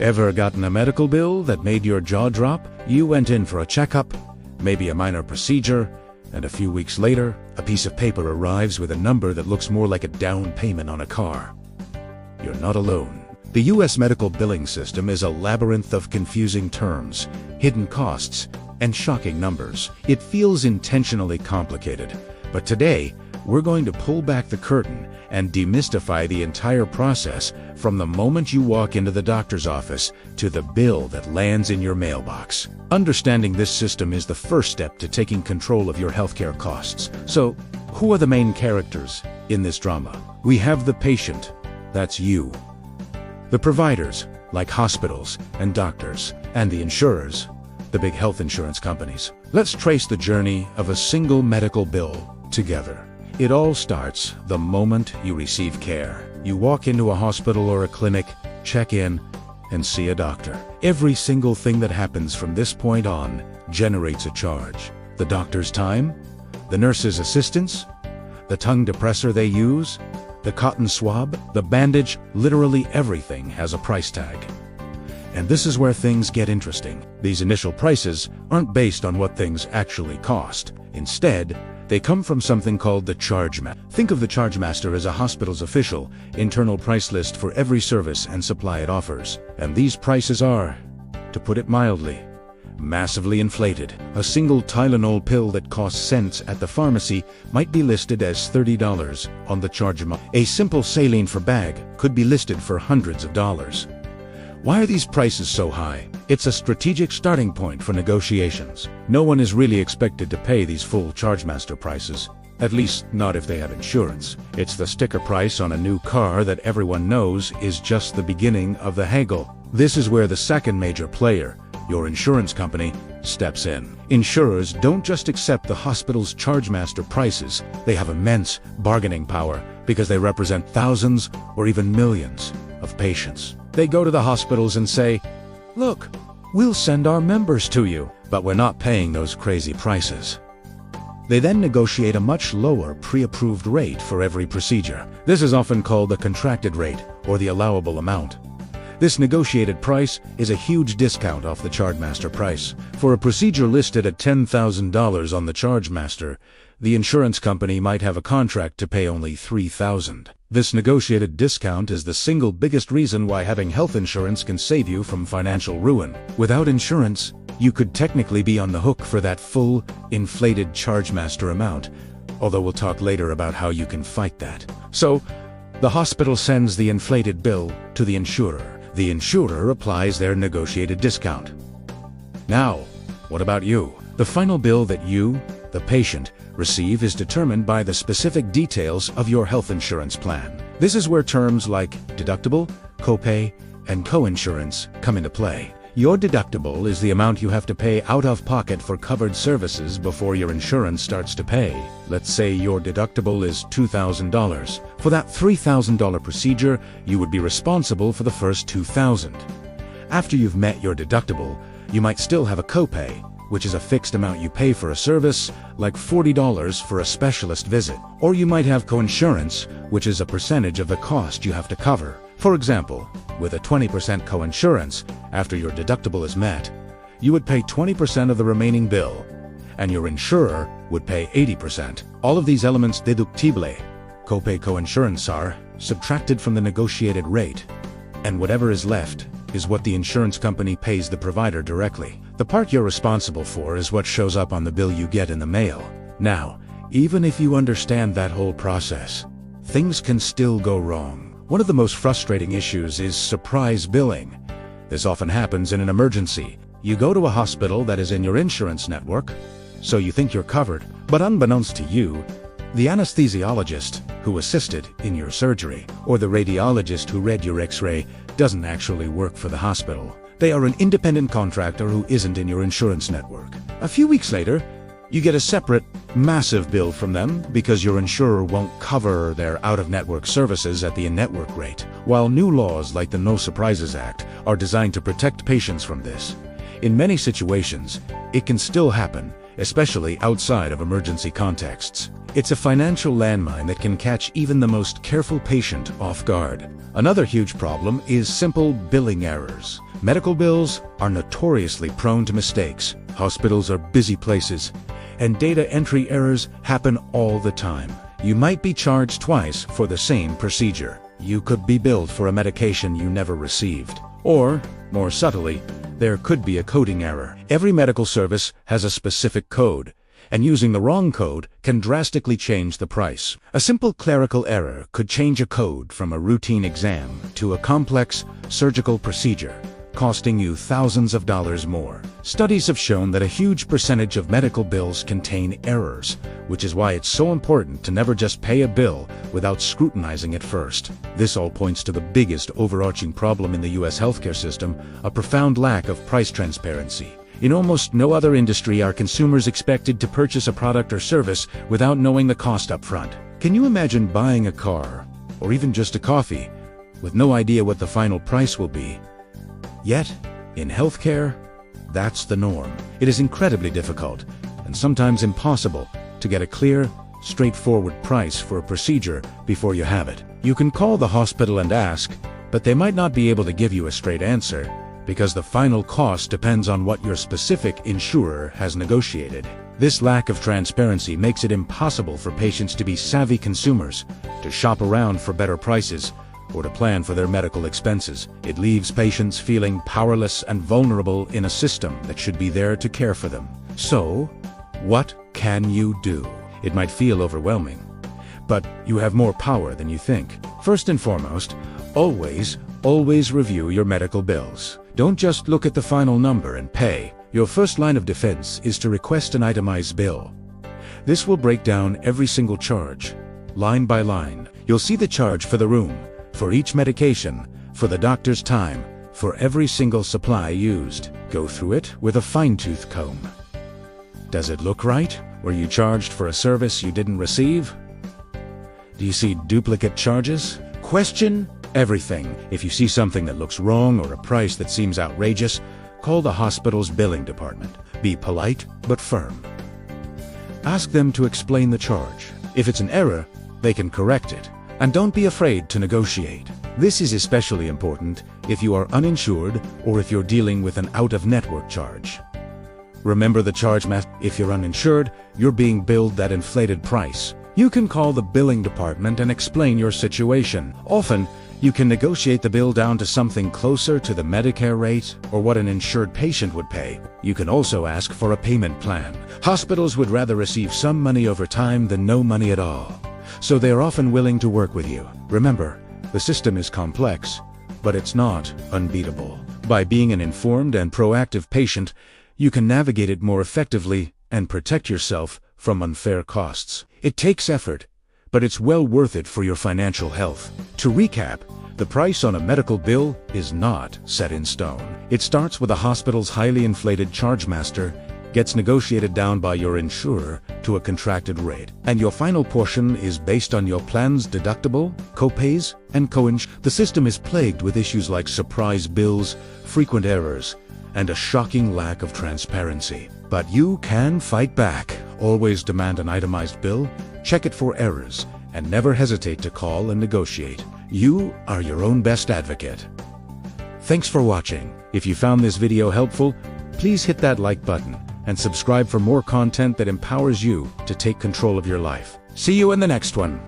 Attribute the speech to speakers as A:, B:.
A: Ever gotten a medical bill that made your jaw drop? You went in for a checkup, maybe a minor procedure, and a few weeks later, a piece of paper arrives with a number that looks more like a down payment on a car. You're not alone. The U.S. medical billing system is a labyrinth of confusing terms, hidden costs, and shocking numbers. It feels intentionally complicated, but today, we're going to pull back the curtain and demystify the entire process from the moment you walk into the doctor's office to the bill that lands in your mailbox. Understanding this system is the first step to taking control of your healthcare costs. So, who are the main characters in this drama? We have the patient, that's you. The providers, like hospitals and doctors, and the insurers, the big health insurance companies. Let's trace the journey of a single medical bill together. It all starts the moment you receive care. You walk into a hospital or a clinic, check in, and see a doctor. Every single thing that happens from this point on generates a charge. The doctor's time, the nurse's assistance, the tongue depressor they use, the cotton swab, the bandage, literally everything has a price tag. And this is where things get interesting. These initial prices aren't based on what things actually cost. Instead, they come from something called the Chargemaster. Think of the Chargemaster as a hospital's official, internal price list for every service and supply it offers. And these prices are, to put it mildly, massively inflated. A single Tylenol pill that costs cents at the pharmacy might be listed as $30 on the Chargemaster. A simple saline for bag could be listed for hundreds of dollars. Why are these prices so high? It's a strategic starting point for negotiations. No one is really expected to pay these full Chargemaster prices, at least not if they have insurance. It's the sticker price on a new car that everyone knows is just the beginning of the haggle. This is where the second major player, your insurance company, steps in. Insurers don't just accept the hospital's Chargemaster prices, they have immense bargaining power because they represent thousands or even millions of patients. They go to the hospitals and say, "Look, we'll send our members to you, but we're not paying those crazy prices." They then negotiate a much lower pre-approved rate for every procedure. This is often called the contracted rate or the allowable amount. This negotiated price is a huge discount off the Chargemaster price. For a procedure listed at $10,000 on the Chargemaster, the insurance company might have a contract to pay only $3,000. This negotiated discount is the single biggest reason why having health insurance can save you from financial ruin. Without insurance, you could technically be on the hook for that full, inflated Chargemaster amount, although we'll talk later about how you can fight that. So, the hospital sends the inflated bill to the insurer. The insurer applies their negotiated discount. Now, what about you? The final bill that you, the patient, receive is determined by the specific details of your health insurance plan. This is where terms like deductible, copay, and coinsurance come into play. Your deductible is the amount you have to pay out of pocket for covered services before your insurance starts to pay. Let's say your deductible is $2,000. For that $3,000 procedure, you would be responsible for the first $2,000. After you've met your deductible, you might still have a copay, which is a fixed amount you pay for a service, like $40 for a specialist visit. Or you might have coinsurance, which is a percentage of the cost you have to cover. For example, with a 20% coinsurance, after your deductible is met, you would pay 20% of the remaining bill, and your insurer would pay 80%. All of these elements deductible, copay coinsurance, are subtracted from the negotiated rate, and whatever is left is what the insurance company pays the provider directly. The part you're responsible for is what shows up on the bill you get in the mail. Now, even if you understand that whole process, things can still go wrong. One of the most frustrating issues is surprise billing. This often happens in an emergency. You go to a hospital that is in your insurance network, so you think you're covered, but unbeknownst to you, the anesthesiologist who assisted in your surgery, or the radiologist who read your X-ray, doesn't actually work for the hospital. They are an independent contractor who isn't in your insurance network. A few weeks later, you get a separate, massive bill from them because your insurer won't cover their out-of-network services at the in-network rate. While new laws like the No Surprises Act are designed to protect patients from this, in many situations, it can still happen, especially outside of emergency contexts. It's a financial landmine that can catch even the most careful patient off guard. Another huge problem is simple billing errors. Medical bills are notoriously prone to mistakes. Hospitals are busy places, and data entry errors happen all the time. You might be charged twice for the same procedure. You could be billed for a medication you never received. Or, more subtly, there could be a coding error. Every medical service has a specific code, and using the wrong code can drastically change the price. A simple clerical error could change a code from a routine exam to a complex surgical procedure, costing you thousands of dollars more. Studies have shown that a huge percentage of medical bills contain errors, which is why it's so important to never just pay a bill without scrutinizing it first. This all points to the biggest overarching problem in the US healthcare system, a profound lack of price transparency. In almost no other industry are consumers expected to purchase a product or service without knowing the cost up front. Can you imagine buying a car, or even just a coffee, with no idea what the final price will be? Yet, in healthcare, that's the norm. It is incredibly difficult, and sometimes impossible, to get a clear, straightforward price for a procedure before you have it. You can call the hospital and ask, but they might not be able to give you a straight answer, because the final cost depends on what your specific insurer has negotiated. This lack of transparency makes it impossible for patients to be savvy consumers, to shop around for better prices, or to plan for their medical expenses. It leaves patients feeling powerless and vulnerable in a system that should be there to care for them. So, what can you do? It might feel overwhelming, but you have more power than you think. First and foremost, always review your medical bills. Don't just look at the final number and pay. Your first line of defense is to request an itemized bill. This will break down every single charge, line by line. You'll see the charge for the room, for each medication, for the doctor's time, for every single supply used. Go through it with a fine-tooth comb. Does it look right? Were you charged for a service you didn't receive? Do you see duplicate charges? Question everything. If you see something that looks wrong or a price that seems outrageous, call the hospital's billing department. Be polite but firm. Ask them to explain the charge. If it's an error, they can correct it. And don't be afraid to negotiate. This is especially important if you are uninsured or if you're dealing with an out-of-network charge. Remember the charge method. If you're uninsured, you're being billed that inflated price. You can call the billing department and explain your situation. Often, you can negotiate the bill down to something closer to the Medicare rate or what an insured patient would pay. You can also ask for a payment plan. Hospitals would rather receive some money over time than no money at all, so they are often willing to work with you. Remember, the system is complex, but it's not unbeatable. By being an informed and proactive patient, you can navigate it more effectively and protect yourself from unfair costs. It takes effort, but it's well worth it for your financial health. To recap, the price on a medical bill is not set in stone. It starts with a hospital's highly inflated charge master, gets negotiated down by your insurer to a contracted rate, and your final portion is based on your plan's deductible, copays, and co-insurance. The system is plagued with issues like surprise bills, frequent errors, and a shocking lack of transparency. But you can fight back. Always demand an itemized bill, check it for errors, and never hesitate to call and negotiate. You are your own best advocate. Thanks for watching. If you found this video helpful, please hit that like button and subscribe for more content that empowers you to take control of your life. See you in the next one.